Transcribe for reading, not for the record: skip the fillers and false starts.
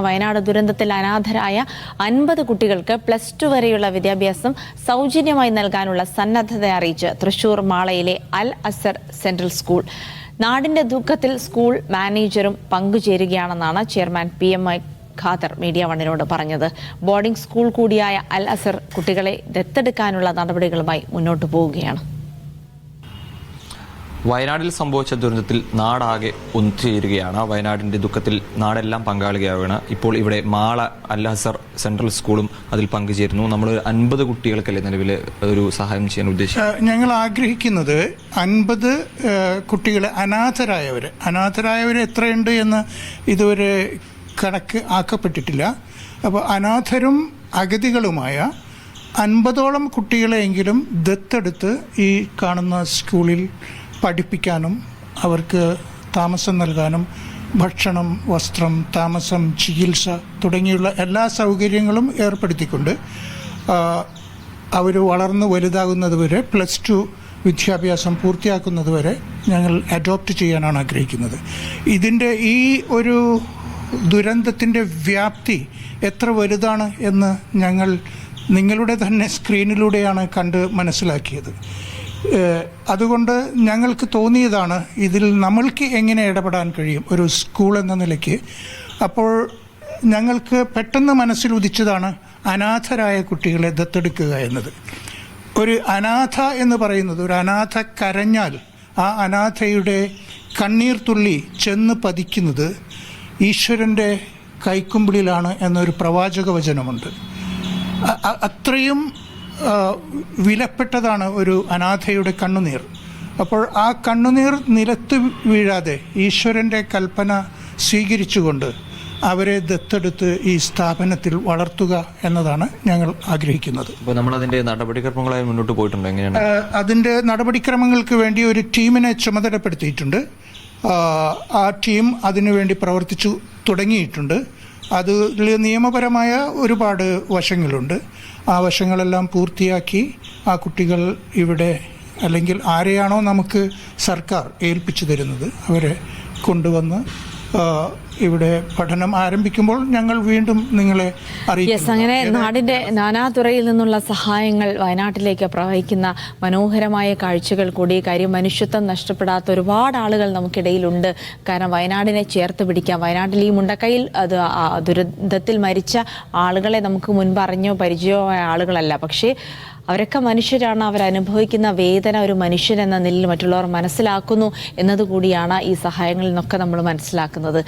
വയനാട് ദുരന്തത്തിൽ അനാഥരായ 50 കുട്ടികൾക്ക് +2 വരെയുള്ള വിദ്യാഭ്യാസം സൗജന്യമായി നൽകാനുള്ള സന്നദ്ധത അറിയിച്ച് തൃശൂർ മാളയിലെ അൽ അസർ സെൻട്രൽ സ്കൂൾ. നാടിന്റെ ദുഃഖത്തിൽ സ്കൂൾ മാനേജറും പങ്കുചേരുകയാണെന്നാണ് ചെയർമാൻ PM ഖാദർ മീഡിയ വണ്ണിനോട് പറഞ്ഞത്. ബോർഡിംഗ് സ്കൂൾ കൂടിയായ അൽ അസർ കുട്ടികളെ ദത്തെടുക്കാനുള്ള നടപടികളുമായി മുന്നോട്ടു പോവുകയാണ്. വയനാട്ടിൽ സംഭവിച്ച ദുരന്തത്തിൽ നാടാകെ ഒത്തുചേരുകയാണ്. വയനാടിന്റെ ദുഃഖത്തിൽ നാടെല്ലാം പങ്കാളിയാവുകയാണ്. ഇപ്പോൾ ഇവിടെ മാള അൽ അസർ സെൻട്രൽ സ്കൂളും അതിൽ പങ്കുചേരുന്നു. നമ്മൾ 50 കുട്ടികൾക്കല്ലേ നിലവിൽ ഒരു സഹായം ചെയ്യാൻ ഉദ്ദേശിക്കുന്നത്? ഞങ്ങൾ ആഗ്രഹിക്കുന്നത് 50 കുട്ടികളെ അനാഥരായവർ എത്രയുണ്ട് എന്ന് ഇതുവരെ കണക്ക് ആക്കപ്പെട്ടിട്ടില്ല. അപ്പോൾ അനാഥരും അഗതികളുമായ 50ഓളം കുട്ടികളെയെങ്കിലും ദത്തെടുത്ത് ഈ കാണുന്ന സ്കൂളിൽ പഠിപ്പിക്കാനും അവർക്ക് താമസം നൽകാനും ഭക്ഷണം, വസ്ത്രം, താമസം, ചികിത്സ തുടങ്ങിയുള്ള എല്ലാ സൗകര്യങ്ങളും ഏർപ്പെടുത്തിക്കൊണ്ട് അവർ വളർന്ന് വലുതാകുന്നതുവരെ +2 വിദ്യാഭ്യാസം പൂർത്തിയാക്കുന്നതുവരെ ഞങ്ങൾ അഡോപ്റ്റ് ചെയ്യാനാണ് ആഗ്രഹിക്കുന്നത്. ഇതിൻ്റെ ഈ ഒരു ദുരന്തത്തിൻ്റെ വ്യാപ്തി എത്ര വലുതാണ് എന്ന് ഞങ്ങൾ നിങ്ങളുടെ തന്നെ സ്ക്രീനിലൂടെയാണ് കണ്ട് മനസ്സിലാക്കിയത്. അതുകൊണ്ട് ഞങ്ങൾക്ക് തോന്നിയതാണ് ഇതിൽ നമ്മൾക്ക് എങ്ങനെ ഇടപെടാൻ കഴിയും ഒരു സ്കൂൾ എന്ന നിലയ്ക്ക്. അപ്പോൾ ഞങ്ങൾക്ക് പെട്ടെന്ന് മനസ്സിൽ ഉദിച്ചതാണ് അനാഥരായ കുട്ടികളെ ദത്തെടുക്കുക എന്നത്. ഒരു അനാഥ എന്ന് പറയുന്നത്, ഒരു അനാഥ കരഞ്ഞാൽ ആ അനാഥയുടെ കണ്ണീർ തുള്ളി ചെന്ന് പതിക്കുന്നത് ഈശ്വരൻ്റെ കൈക്കുമ്പിളിലാണ് എന്നൊരു പ്രവാചക വചനമുണ്ട്. അത്രയും വിലപ്പെട്ടതാണ് ഒരു അനാഥയുടെ കണ്ണുനീർ. അപ്പോൾ ആ കണ്ണുനീർ നിലത്ത് വീഴാതെ ഈശ്വരൻ്റെ കൽപ്പന സ്വീകരിച്ചുകൊണ്ട് അവരെ ദത്തെടുത്ത് ഈ സ്ഥാപനത്തിൽ വളർത്തുക എന്നതാണ് ഞങ്ങൾ ആഗ്രഹിക്കുന്നത്. അപ്പോൾ നമ്മൾ അതിൻ്റെ നടപടിക്രമങ്ങളായി മുന്നോട്ട് പോയിട്ടുണ്ട്. എങ്ങനെയാണ് അതിൻ്റെ നടപടിക്രമങ്ങൾക്ക് വേണ്ടി ഒരു ടീമിനെ ചുമതലപ്പെടുത്തിയിട്ടുണ്ട്. ആ ടീം അതിനുവേണ്ടി പ്രവർത്തിച്ചു തുടങ്ങിയിട്ടുണ്ട്. അതിൽ നിയമപരമായ ഒരുപാട് വശങ്ങളുണ്ട്. ആ വശങ്ങളെല്ലാം പൂർത്തിയാക്കി ആ കുട്ടികൾ ഇവിടെ, അല്ലെങ്കിൽ ആരെയാണോ നമുക്ക് സർക്കാർ ഏൽപ്പിച്ചു തരുന്നത്, അവരെ കൊണ്ടുവന്ന് ഇവിടെ പഠനം ആരംഭിക്കുമ്പോൾ ഞങ്ങൾ വീണ്ടും നിങ്ങളെ അറിയിക്കും. അങ്ങനെ നാടിന്റെ നാനാതുറയിൽ നിന്നുള്ള സഹായങ്ങൾ വയനാട്ടിലേക്ക് പ്രവഹിക്കുന്ന മനോഹരമായ കാഴ്ചകൾ കൂടി. കാര്യം, മനുഷ്യത്വം നഷ്ടപ്പെടാത്ത ഒരുപാട് ആളുകൾ നമുക്കിടയിലുണ്ട്. കാരണം വയനാടിനെ ചേർത്ത് പിടിക്കാം. വയനാട്ടിൽ ഈ മുണ്ടക്കയിൽ ദുരന്തത്തിൽ മരിച്ച ആളുകളെ നമുക്ക് മുൻപ് അറിഞ്ഞോ പരിചയമോ ആയ ആളുകളല്ല. പക്ഷേ അവരൊക്കെ മനുഷ്യരാണ്. അവരനുഭവിക്കുന്ന വേദന ഒരു മനുഷ്യൻ എന്ന നിലയിൽ മറ്റുള്ളവർ മനസ്സിലാക്കുന്നു എന്നതുകൂടിയാണ് ഈ സഹായങ്ങളിൽ നിന്നൊക്കെ നമ്മൾ മനസ്സിലാക്കുന്നത്.